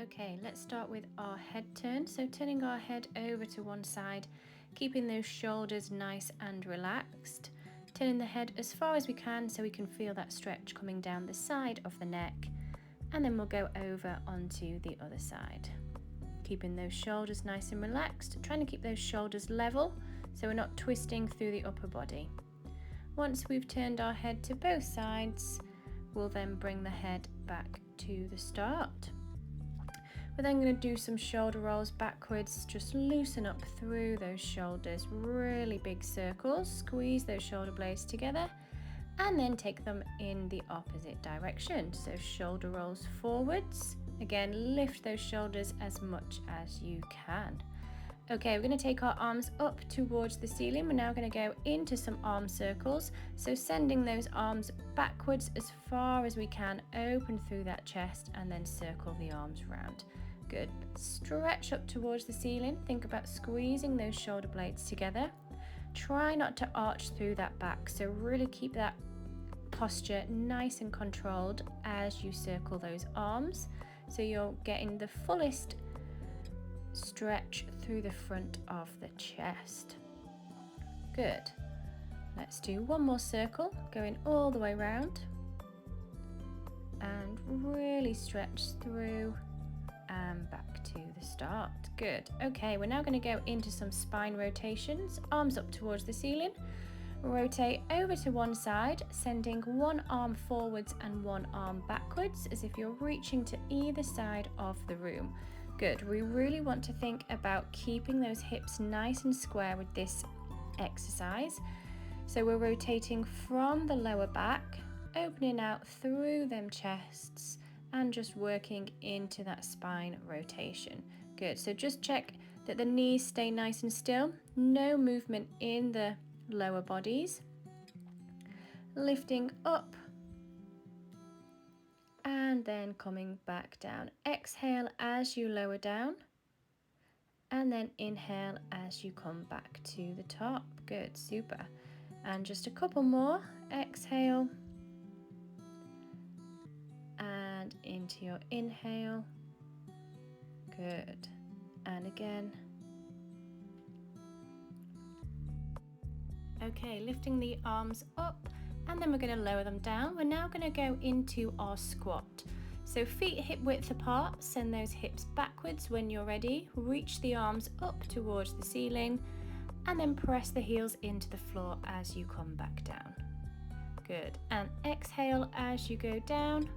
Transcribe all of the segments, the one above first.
Okay, let's start with our head turn. So turning our head over to one side, keeping those shoulders nice and relaxed. Turning the head as far as we can so we can feel that stretch coming down the side of the neck. And then we'll go over onto the other side. Keeping those shoulders nice and relaxed, trying to keep those shoulders level so we're not twisting through the upper body. Once we've turned our head to both sides, we'll then bring the head back to the start. We're then going to do some shoulder rolls backwards, just loosen up through those shoulders, really big circles, squeeze those shoulder blades together and then take them in the opposite direction. So shoulder rolls forwards, again lift those shoulders as much as you can. Okay, we're going to take our arms up towards the ceiling. We're now going to go into some arm circles. So sending those arms backwards as far as we can, open through that chest and then circle the arms round. Good. Stretch up towards the ceiling. Think about squeezing those shoulder blades together. Try not to arch through that back. So really keep that posture nice and controlled as you circle those arms. So you're getting the fullest stretch through the front of the chest. Good. Let's do one more circle, going all the way around. And really stretch through and back to the start. Good. Okay, we're now going to go into some spine rotations. Arms up towards the ceiling. Rotate over to one side, sending one arm forwards and one arm backwards as if you're reaching to either side of the room. Good. We really want to think about keeping those hips nice and square with this exercise. So we're rotating from the lower back, opening out through them chests and just working into that spine rotation. Good. So just check that the knees stay nice and still. No movement in the lower bodies. Lifting up and then coming back down. Exhale as you lower down and then inhale as you come back to the top. Good, super. And just a couple more. Exhale and into your inhale. Good. And again. Okay, lifting the arms up and then we're going to lower them down. We're now going to go into our squat. So feet hip width apart, send those hips backwards when you're ready. Reach the arms up towards the ceiling and then press the heels into the floor as you come back down. Good. And exhale as you go down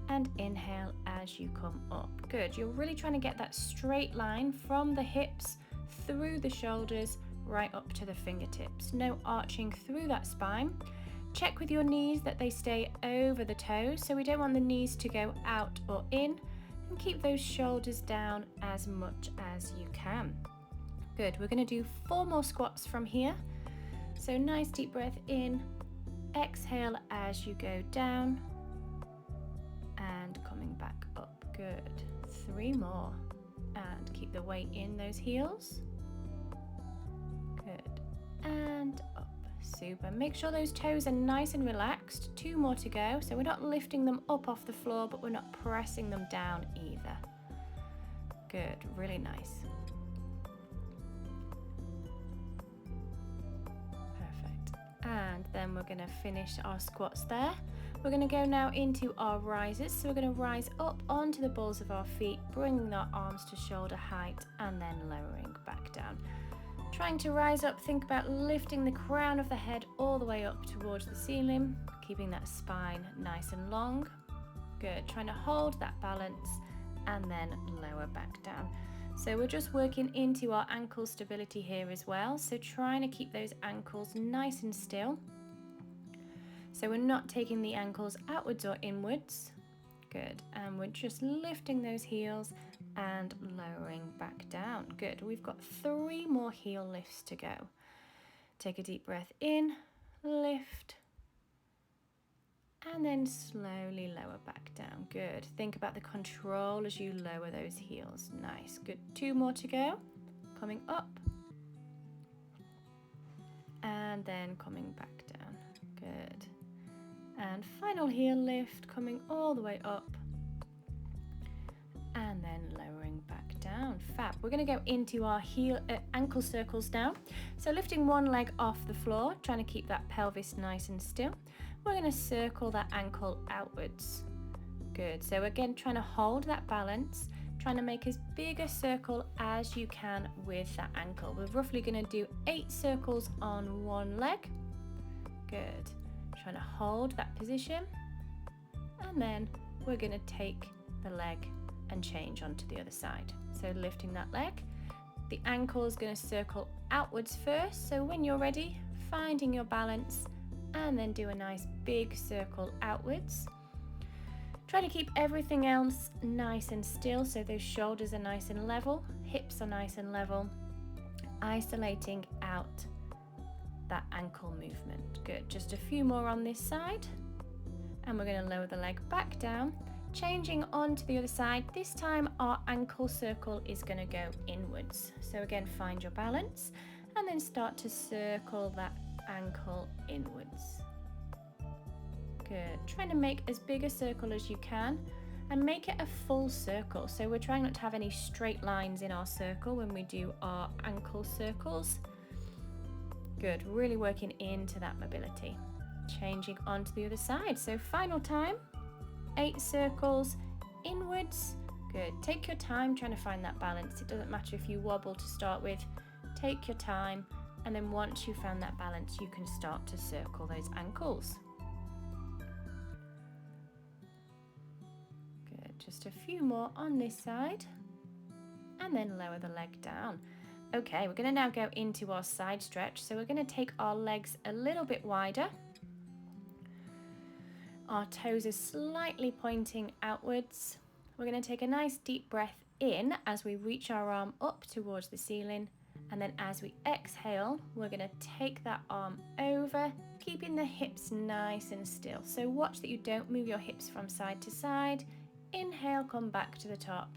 and inhale as you come up. Good. You're really trying to get that straight line from the hips through the shoulders right up to the fingertips. No arching through that spine. Check with your knees that they stay over the toes, so we don't want the knees to go out or in, and keep those shoulders down as much as you can. Good. We're going to do 4 more squats from here. So nice deep breath in, exhale as you go down and coming back up. Good. 3 more and keep the weight in those heels. Good. And up. Super. Make sure those toes are nice and relaxed. 2 more to go. So we're not lifting them up off the floor, but we're not pressing them down either. Good. Really nice. Perfect. And then we're going to finish our squats there. We're going to go now into our rises. So we're going to rise up onto the balls of our feet, bringing our arms to shoulder height and then lowering back down. Trying to rise up, think about lifting the crown of the head all the way up towards the ceiling, keeping that spine nice and long. Good. Trying to hold that balance and then lower back down. So we're just working into our ankle stability here as well. So trying to keep those ankles nice and still. So we're not taking the ankles outwards or inwards. Good. And we're just lifting those heels and lowering back down. Good. We've got 3 more heel lifts to go. Take a deep breath in, lift, and then slowly lower back down. Good. Think about the control as you lower those heels. Nice. Good. 2 more to go. Coming up and then coming back down. Good. And final heel lift, coming all the way up down. Fab. We're going to go into our ankle circles now. So lifting one leg off the floor, trying to keep that pelvis nice and still. We're going to circle that ankle outwards. Good. So again, trying to hold that balance, trying to make as big a circle as you can with that ankle. We're roughly going to do 8 circles on one leg. Good. Trying to hold that position. And then we're going to take the leg and change onto the other side. So lifting that leg, the ankle is going to circle outwards first. So when you're ready, finding your balance and then do a nice big circle outwards. Try to keep everything else nice and still, so those shoulders are nice and level, hips are nice and level, isolating out that ankle movement. Good, just a few more on this side. And we're going to lower the leg back down, changing on to the other side. This time our ankle circle is going to go inwards. So again, find your balance and then start to circle that ankle inwards. Good. Trying to make as big a circle as you can and make it a full circle. So we're trying not to have any straight lines in our circle when we do our ankle circles. Good. Really working into that mobility. Changing onto the other side. So final time, 8 circles inwards. Good. Take your time trying to find that balance. It doesn't matter if you wobble to start with. Take your time, and then once you found that balance, you can start to circle those ankles. Good. Just a few more on this side, and then lower the leg down. Okay, we're going to now go into our side stretch. So we're going to take our legs a little bit wider. Our toes are slightly pointing outwards. We're going to take a nice deep breath in as we reach our arm up towards the ceiling. And then as we exhale, we're going to take that arm over, keeping the hips nice and still. So watch that you don't move your hips from side to side. Inhale, come back to the top.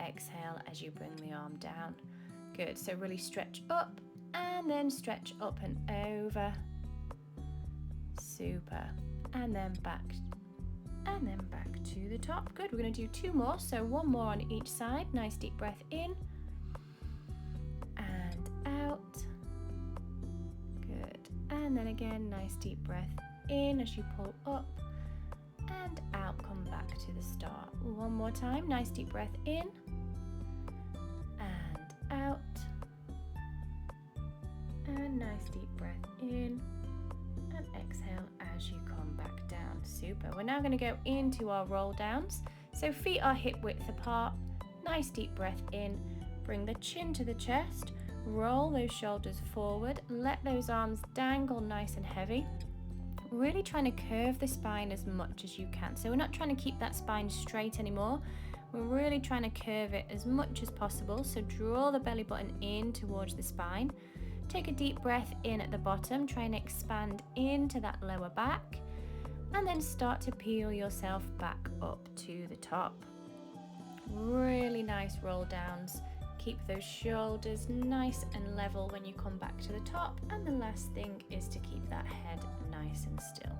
Exhale as you bring the arm down. Good. So really stretch up and then stretch up and over. Super. And then back to the top. Good. We're going to do 2 more. So 1 more on each side. Nice deep breath in and out. Good. And then again, nice deep breath in as you pull up and out. Come back to the start. 1 more time. Nice deep breath in and out. And nice deep breath in and exhale as you come back down. Super. We're now going to go into our roll downs. So feet are hip width apart. Nice deep breath in. Bring the chin to the chest. Roll those shoulders forward. Let those arms dangle nice and heavy. Really trying to curve the spine as much as you can. So we're not trying to keep that spine straight anymore. We're really trying to curve it as much as possible. So draw the belly button in towards the spine. Take a deep breath in at the bottom. Try and expand into that lower back. And then start to peel yourself back up to the top. Really nice roll downs. Keep those shoulders nice and level when you come back to the top. And the last thing is to keep that head nice and still.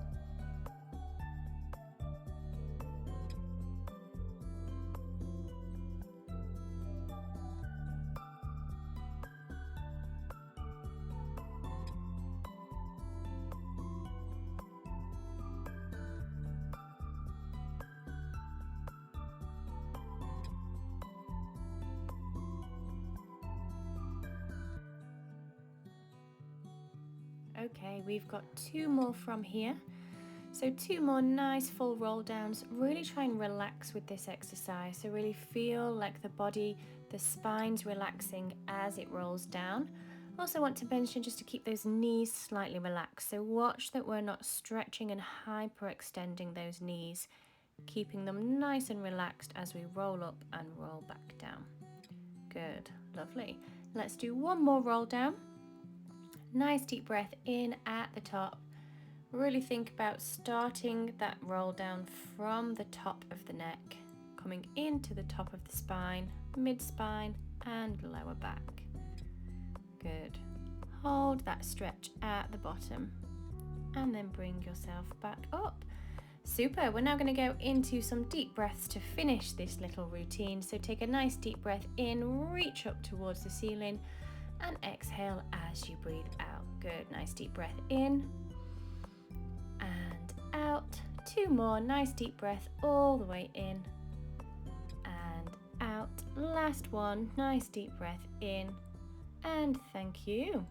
Okay, we've got 2 more from here. So 2 more nice full roll downs. Really try and relax with this exercise. So really feel like the body, the spine's relaxing as it rolls down. Also want to mention just to keep those knees slightly relaxed. So watch that we're not stretching and hyperextending those knees, keeping them nice and relaxed as we roll up and roll back down. Good, lovely. Let's do 1 more roll down. Nice deep breath in at the top. Really think about starting that roll down from the top of the neck, coming into the top of the spine, mid-spine and lower back. Good. Hold that stretch at the bottom and then bring yourself back up. Super, we're now going to go into some deep breaths to finish this little routine. So take a nice deep breath in, reach up towards the ceiling, and exhale as you breathe out. Good, nice deep breath in and out. 2 more, nice deep breath all the way in and out. Last one, nice deep breath in, and thank you.